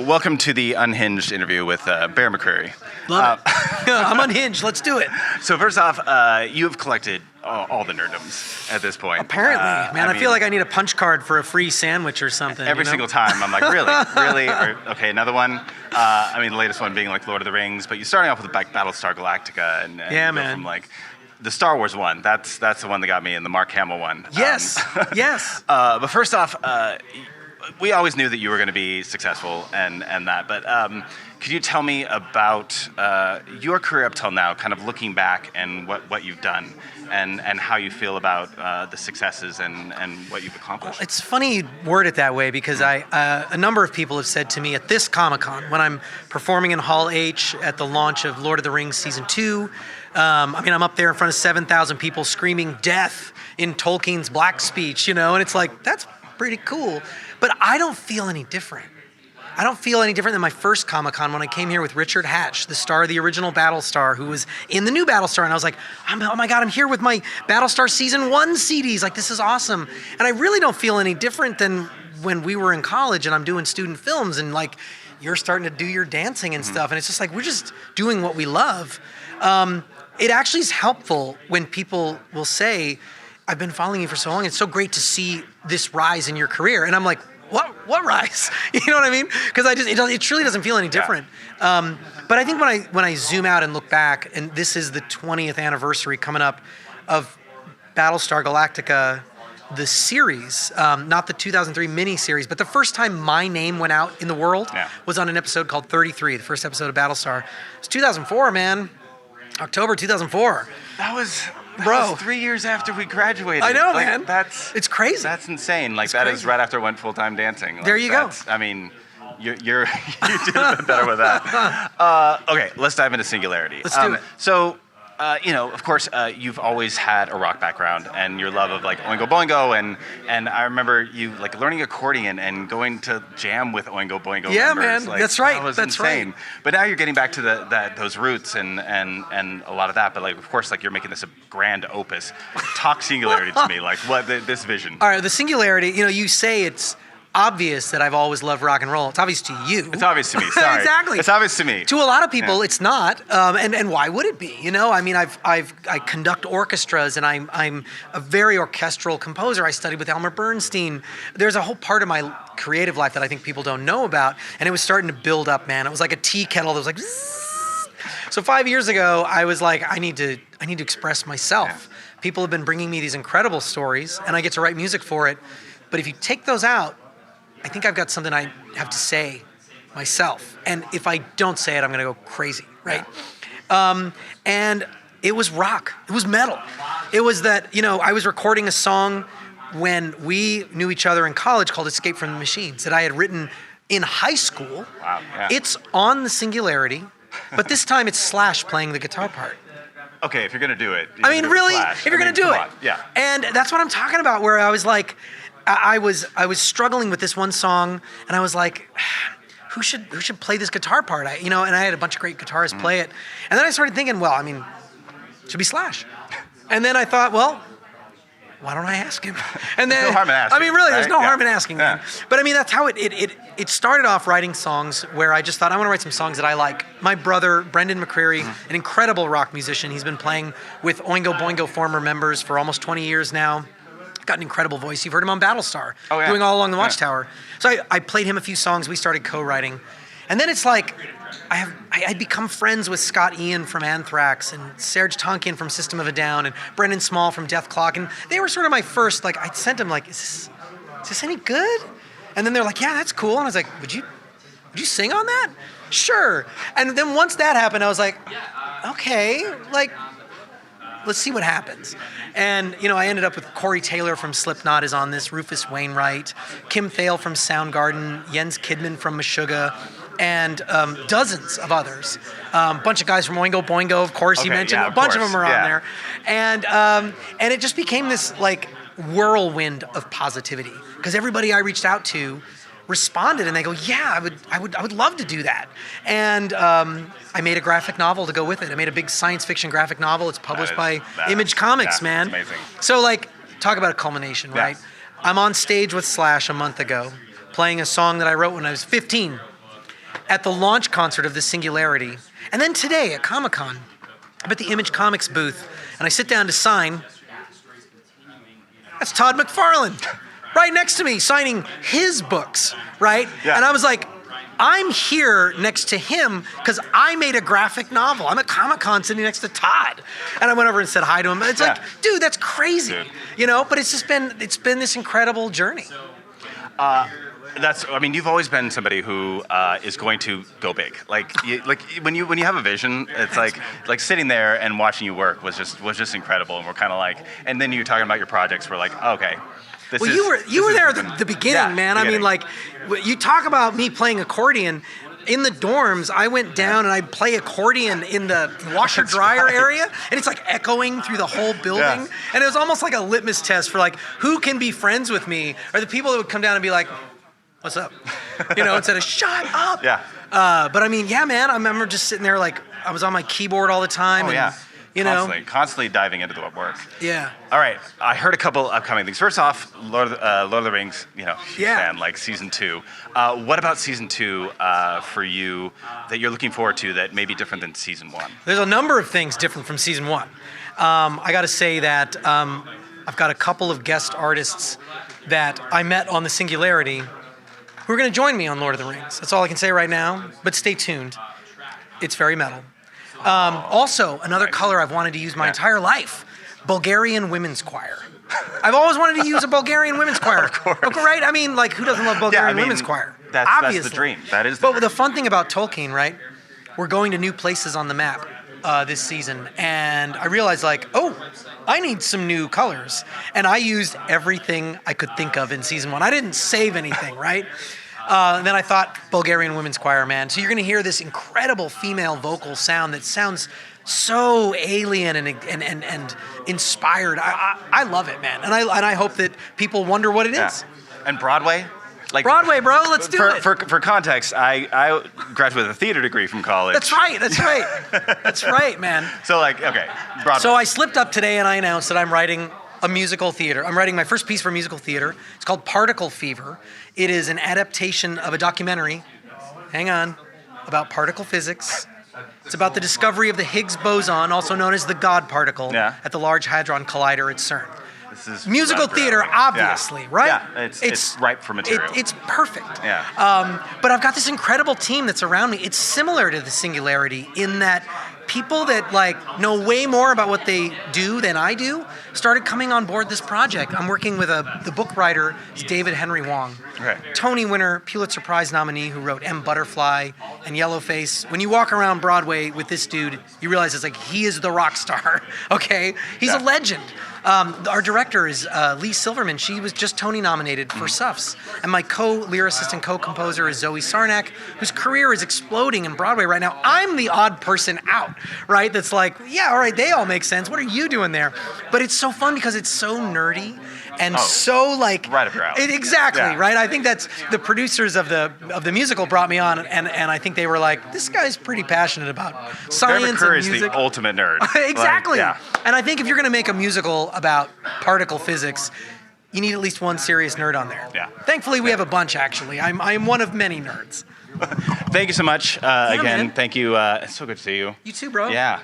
welcome to the Unhinged interview with Bear McCreary. Love it. I'm unhinged. Let's do it. So first off, you have collected all the nerddoms at this point. Apparently, man. I feel like I need a punch card for a free sandwich or something. Every single time, I'm like, really? Okay, another one. The latest one being like Lord of the Rings, but you're starting off with like Battlestar Galactica, and yeah, you go man. from like the Star Wars one. That's the one that got me, and the Mark Hamill one. Yes, yes. But first off, we always knew that you were going to be successful and that, but could you tell me about your career up till now, kind of looking back and what you've done and how you feel about the successes and what you've accomplished? It's funny you word it that way because a number of people have said to me at this Comic-Con, when I'm performing in Hall H at the launch of Lord of the Rings Season 2, I'm up there in front of 7,000 people screaming death in Tolkien's black speech, and it's like, that's pretty cool. But I don't feel any different. I don't feel any different than my first Comic-Con when I came here with Richard Hatch, the star of the original Battlestar, who was in the new Battlestar. And I was like, oh my God, I'm here with my Battlestar Season 1 CDs. Like, this is awesome. And I really don't feel any different than when we were in college and I'm doing student films and like, you're starting to do your dancing and stuff. And it's just like, we're just doing what we love. It actually is helpful when people will say, I've been following you for so long. It's so great to see this rise in your career. And I'm like, what rise? You know what I mean? Because it truly doesn't feel any different. Yeah. But I think when I zoom out and look back, and this is the 20th anniversary coming up of Battlestar Galactica, the series, not the 2003 mini-series, but the first time my name went out in the world was on an episode called 33, the first episode of Battlestar. It's 2004, man. October 2004. That was 3 years after we graduated. I know, like, man. It's crazy. That's insane. Like, that is right after I went full-time dancing. Like, there you go. I mean, you did a bit better with that. Okay, let's dive into Singularity. Let's do it. So, of course, you've always had a rock background and your love of like Oingo Boingo, and I remember you like learning accordion and going to jam with Oingo Boingo yeah, members. man, like, that's right. That was that's insane. Right. But now you're getting back to those roots and a lot of that. But like, of course, like you're making this a grand opus. Talk Singularity to me, like this vision. All right, the Singularity. You say it's obvious that I've always loved rock and roll. It's obvious to you. It's obvious to me. Sorry. Exactly. It's obvious to me. To a lot of people, it's not. And why would it be? I conduct orchestras, and I'm a very orchestral composer. I studied with Elmer Bernstein. There's a whole part of my creative life that I think people don't know about, and it was starting to build up, man. It was like a tea kettle that was like. Zzz. So 5 years ago, I was like, I need to express myself. Yeah. People have been bringing me these incredible stories, and I get to write music for it. But if you take those out, I think I've got something I have to say myself. And if I don't say it, I'm going to go crazy, right? And it was rock. It was metal. It was that, I was recording a song when we knew each other in college called Escape from the Machines that I had written in high school. Wow, yeah. It's on the Singularity, but this time it's Slash playing the guitar part. Okay, if you're going to do it. Really? If you're going to do it. Yeah. And that's what I'm talking about, where I was like, I was struggling with this one song, and I was like, who should play this guitar part? And I had a bunch of great guitarists play it. And then I started thinking, it should be Slash. And then I thought, well, why don't I ask him? And then, there's no harm in asking. There's no harm in asking, man. But that's how it started off, writing songs where I just thought, I want to write some songs that I like. My brother, Brendan McCreary, an incredible rock musician. He's been playing with Oingo Boingo former members for almost 20 years now. Got an incredible voice. You've heard him on Battlestar, doing All Along the Watchtower. So I played him a few songs. We started co-writing. And then it's like, I'd become friends with Scott Ian from Anthrax and Serge Tankian from System of a Down and Brendan Small from Death Clock. And they were sort of my first, I'd sent them is this any good? And then they're like, yeah, that's cool. And I was like, would you sing on that? Sure. And then once that happened, I was like, okay, let's see what happens. And, I ended up with Corey Taylor from Slipknot is on this, Rufus Wainwright, Kim Thale from Soundgarden, Jens Kidman from Meshuggah, and dozens of others. Bunch of guys from Oingo Boingo, of course, you mentioned. A bunch of them are on there. And it just became this, whirlwind of positivity. Because everybody I reached out to responded, and they go, yeah, I would love to do that. And I made a graphic novel to go with it. I made a big science fiction graphic novel. It's published by Image Comics, man. That's amazing. So talk about a culmination, right? I'm on stage with Slash a month ago, playing a song that I wrote when I was 15. at the launch concert of the Singularity, and then today at Comic-Con, I'm at the Image Comics booth, and I sit down to sign. That's Todd McFarlane, right next to me, signing his books, right? Yeah. And I was like, I'm here next to him because I made a graphic novel. I'm at Comic-Con sitting next to Todd. And I went over and said hi to him. It's like, dude, that's crazy. Dude. You know, but it's been this incredible journey. You've always been somebody who is going to go big. Like when you have a vision, it's like sitting there and watching you work was just incredible. And we're kind of like, and then you're talking about your projects. We're like, okay. You were there at the beginning, man. Beginning. I mean, like, you talk about me playing accordion. In the dorms, I went down and I'd play accordion in the washer dryer area, and it's like echoing through the whole building. Yeah. And it was almost like a litmus test for like who can be friends with me, or the people that would come down and be like, "What's up?" Instead of "Shut up." Yeah. But I mean, yeah, man. I remember just sitting there like I was on my keyboard all the time. Oh, and, yeah. You constantly diving into the work. Yeah. All right, I heard a couple upcoming things. First off, Lord of the Rings, huge fan, like season 2. What about season 2 for you that you're looking forward to that may be different than season 1? There's a number of things different from season 1. I got to say that I've got a couple of guest artists that I met on the Singularity who are going to join me on Lord of the Rings. That's all I can say right now, but stay tuned. It's very metal. Also, another color I've wanted to use my entire life, Bulgarian women's choir. I've always wanted to use a Bulgarian women's choir. Of course. Right? I mean, like, who doesn't love Bulgarian women's choir? That's the dream. That is the But dream. the fun thing about Tolkien, right? We're going to new places on the map this season. And I realized, like, I need some new colors. And I used everything I could think of in season 1. I didn't save anything, right? And then I thought, Bulgarian women's choir, man. So you're going to hear this incredible female vocal sound that sounds so alien and inspired. I love it, man. And I hope that people wonder what it is. And Broadway? Broadway, bro, let's do it. For context, I graduated with a theater degree from college. That's right. That's right, man. So okay, Broadway. So I slipped up today and I announced that I'm writing a musical theater. I'm writing my first piece for musical theater. It's called Particle Fever. It is an adaptation of a documentary, about particle physics. It's about the discovery of the Higgs boson, also known as the God particle, at the Large Hadron Collider at CERN. This is musical theater, obviously, right? Yeah, it's ripe for material. It's perfect. Yeah. But I've got this incredible team that's around me. It's similar to the Singularity in that people that know way more about what they do than I do started coming on board this project. I'm working with the book writer, David Henry Wong. Okay. Tony winner, Pulitzer Prize nominee who wrote M. Butterfly and Yellowface. When you walk around Broadway with this dude, you realize it's like he is the rock star, okay? He's a legend. Our director is Lee Silverman. She was just Tony nominated for Suffs. And my co-lyricist and co-composer is Zoe Sarnak, whose career is exploding in Broadway right now. I'm the odd person out, right? That's like, yeah, all right, they all make sense. What are you doing there? But it's so fun because it's so nerdy and so right up your alley. Exactly, Yeah. right? I think that's the producers of the musical brought me on, and I think they were like, this guy's pretty passionate about science and music. is the ultimate nerd. Exactly. Yeah. And I think if you're going to make a musical about particle physics, you need at least one serious nerd on there. Yeah. Thankfully, we have a bunch, actually. I'm one of many nerds. Thank you so much again. Man. Thank you. It's so good to see you. You too, bro. Yeah.